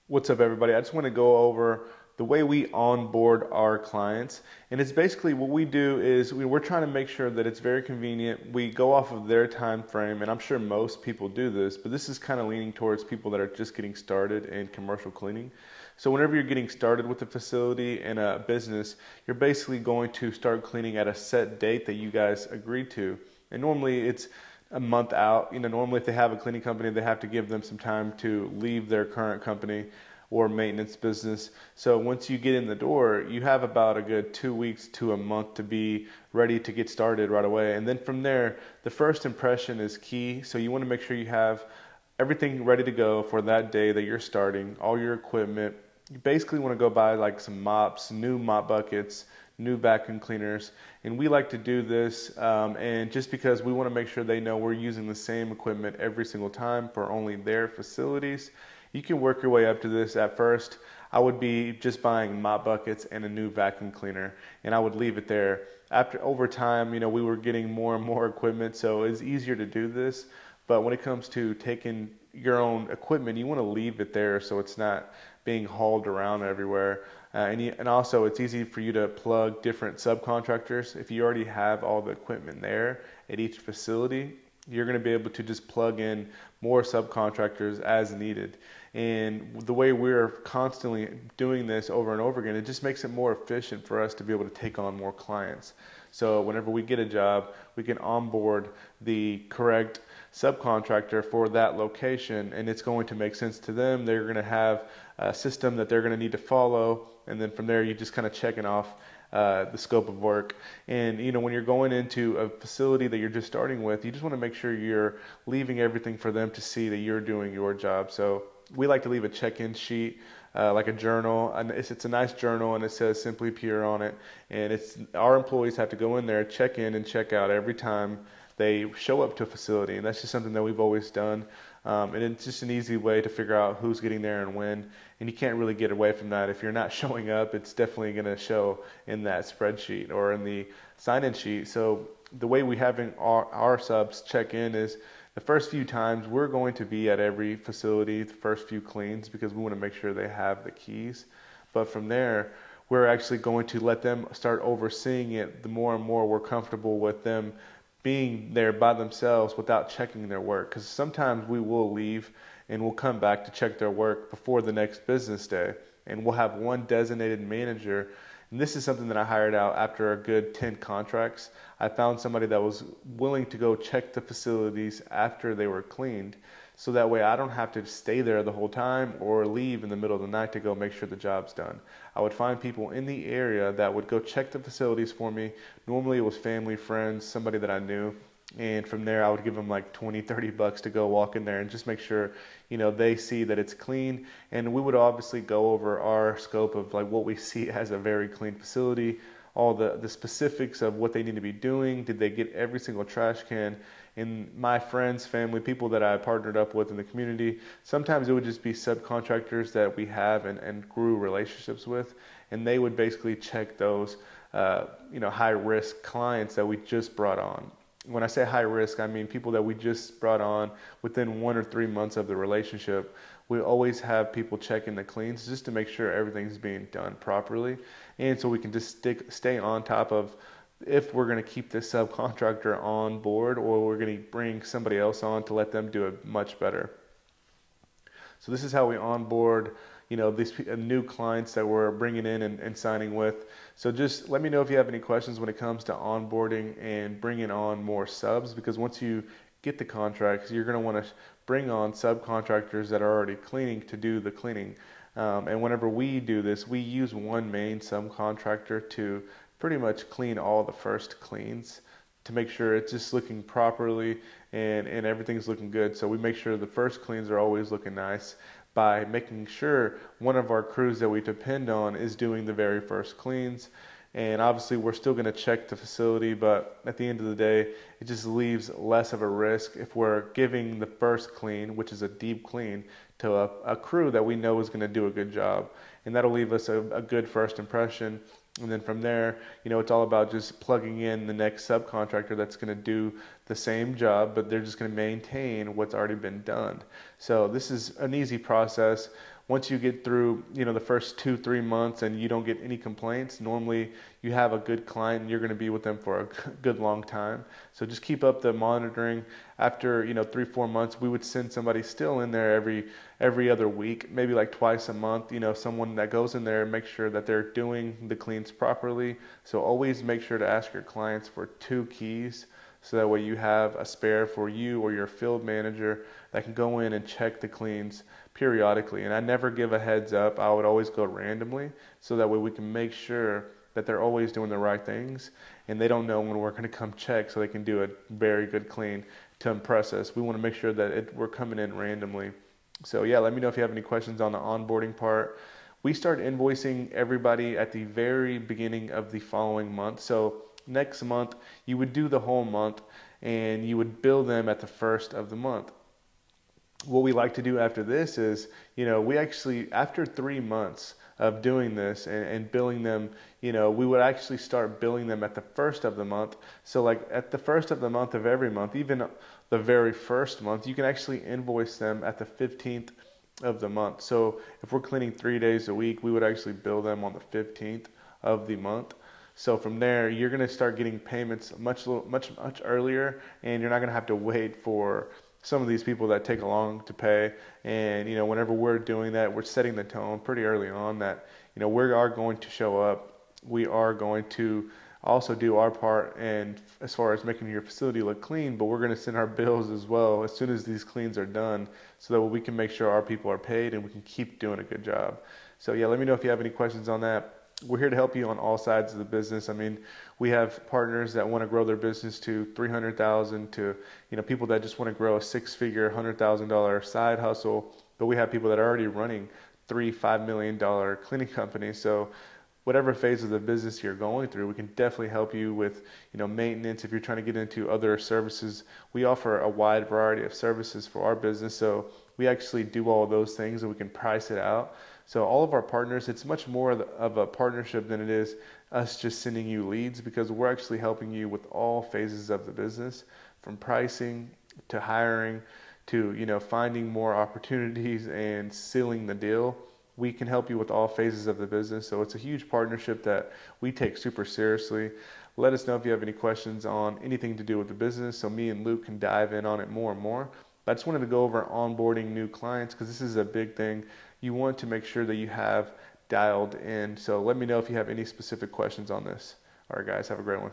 What's up, everybody? I just want to go over the way we onboard our clients. And it's basically what we do is we're trying to make sure that it's very convenient. We go off of their time frame, and I'm sure most people do this, but this is kind of leaning towards people that are just getting started in commercial cleaning. So whenever you're getting started with a facility and a business, you're basically going to start cleaning at a set date that you guys agreed to. And normally it's a month out. Normally if they have a cleaning company, they have to give them some time to leave their current company or maintenance business. So once you get in the door, you have about a good 2 weeks to a month to be ready to get started right away. And then from there, the first impression is key. So you want to make sure you have everything ready to go for that day that you're starting, all your equipment. You basically want to go buy like some mops, new mop buckets, new vacuum cleaners, and we like to do this and just because we want to make sure they know we're using the same equipment every single time for only their facilities. You can work your way up to this. At first I would be just buying mop buckets and a new vacuum cleaner, and I would leave it there. Over time, we were getting more and more equipment, so it's easier to do this. But when it comes to taking your own equipment, you want to leave it there so it's not being hauled around everywhere. And also, it's easy for you to plug different subcontractors. If you already have all the equipment there at each facility, you're going to be able to just plug in more subcontractors as needed. And the way we're constantly doing this over and over again, it just makes it more efficient for us to be able to take on more clients. So whenever we get a job, we can onboard the correct subcontractor for that location, and it's going to make sense to them. They're going to have a system that they're going to need to follow, and then from there you just kind of checking off the scope of work. And when you're going into a facility that you're just starting with, you just want to make sure you're leaving everything for them to see that you're doing your job. So we like to leave a check-in sheet, like a journal, and it's a nice journal, and it says Simply Pure on it. And it's our employees have to go in there, check in and check out every time they show up to a facility, and that's just something that we've always done. And it's just an easy way to figure out who's getting there and when, and you can't really get away from that. If you're not showing up, it's definitely going to show in that spreadsheet or in the sign-in sheet. So the way we having our subs check in is the first few times we're going to be at every facility, the first few cleans, because we want to make sure they have the keys. But from there, we're actually going to let them start overseeing it. The more and more we're comfortable with them being there by themselves without checking their work, because sometimes we will leave and we'll come back to check their work before the next business day, and we'll have one designated manager. And this is something that I hired out after a good 10 contracts. I found somebody that was willing to go check the facilities after they were cleaned, so that way I don't have to stay there the whole time or leave in the middle of the night to go make sure the job's done. I would find people in the area that would go check the facilities for me. Normally it was family, friends, somebody that I knew. And from there I would give them like 20, 30 bucks to go walk in there and just make sure, they see that it's clean. And we would obviously go over our scope of like what we see as a very clean facility, all the specifics of what they need to be doing. Did they get every single trash can? And my friends, family, people that I partnered up with in the community, sometimes it would just be subcontractors that we have and grew relationships with, and they would basically check those high risk clients that we just brought on. When I say high risk, I mean people that we just brought on within 1 or 3 months of the relationship. We always have people checking the cleans just to make sure everything's being done properly, and so we can just stay on top of if we're going to keep this subcontractor on board or we're going to bring somebody else on to let them do it much better. So this is how we onboard, these new clients that we're bringing in and signing with. So just let me know if you have any questions when it comes to onboarding and bringing on more subs, because once you get the contracts, you're going to want to bring on subcontractors that are already cleaning to do the cleaning. And whenever we do this, we use one main subcontractor to pretty much clean all the first cleans to make sure it's just looking properly and everything's looking good. So we make sure the first cleans are always looking nice by making sure one of our crews that we depend on is doing the very first cleans. And obviously we're still going to check the facility, but at the end of the day, it just leaves less of a risk if we're giving the first clean, which is a deep clean, to a crew that we know is going to do a good job. And that'll leave us a good first impression. And then from there, it's all about just plugging in the next subcontractor that's going to do the same job, but they're just going to maintain what's already been done. So this is an easy process. once you get through, the first 2-3 months and you don't get any complaints, normally you have a good client and you're going to be with them for a good long time. So just keep up the monitoring. After 3-4 months, we would send somebody still in there every other week, maybe like twice a month. Someone that goes in there and makes sure that they're doing the cleans properly. So always make sure to ask your clients for 2 keys, so that way you have a spare for you or your field manager that can go in and check the cleans periodically. And I never give a heads up. I would always go randomly, so that way we can make sure that they're always doing the right things and they don't know when we're going to come check, so they can do a very good clean to impress us. We want to make sure that we're coming in randomly. So yeah, let me know if you have any questions on the onboarding part. We start invoicing everybody at the very beginning of the following month. So next month, you would do the whole month and you would bill them at the first of the month. What we like to do after this is, we actually, after 3 months of doing this and billing them, we would actually start billing them at the first of the month. So like at the first of the month of every month, even the very first month, you can actually invoice them at the 15th of the month. So if we're cleaning 3 days a week, we would actually bill them on the 15th of the month. So from there, you're going to start getting payments much earlier, and you're not going to have to wait for some of these people that take long to pay. And whenever we're doing that, we're setting the tone pretty early on that we are going to show up. We are going to also do our part, and as far as making your facility look clean, but we're going to send our bills as well as soon as these cleans are done, so that we can make sure our people are paid and we can keep doing a good job. So yeah, let me know if you have any questions on that. We're here to help you on all sides of the business. I mean, we have partners that want to grow their business to $300,000 to, people that just want to grow a 6-figure, $100,000 side hustle. But we have people that are already running $3-5 million cleaning companies. So whatever phase of the business you're going through, we can definitely help you with, maintenance. If you're trying to get into other services, we offer a wide variety of services for our business. So we actually do all of those things, and we can price it out. So all of our partners, it's much more of a partnership than it is us just sending you leads, because we're actually helping you with all phases of the business, from pricing to hiring to, finding more opportunities and sealing the deal. We can help you with all phases of the business. So it's a huge partnership that we take super seriously. Let us know if you have any questions on anything to do with the business, so me and Luke can dive in on it more and more. I just wanted to go over onboarding new clients, because this is a big thing you want to make sure that you have dialed in. So let me know if you have any specific questions on this. All right, guys, have a great one.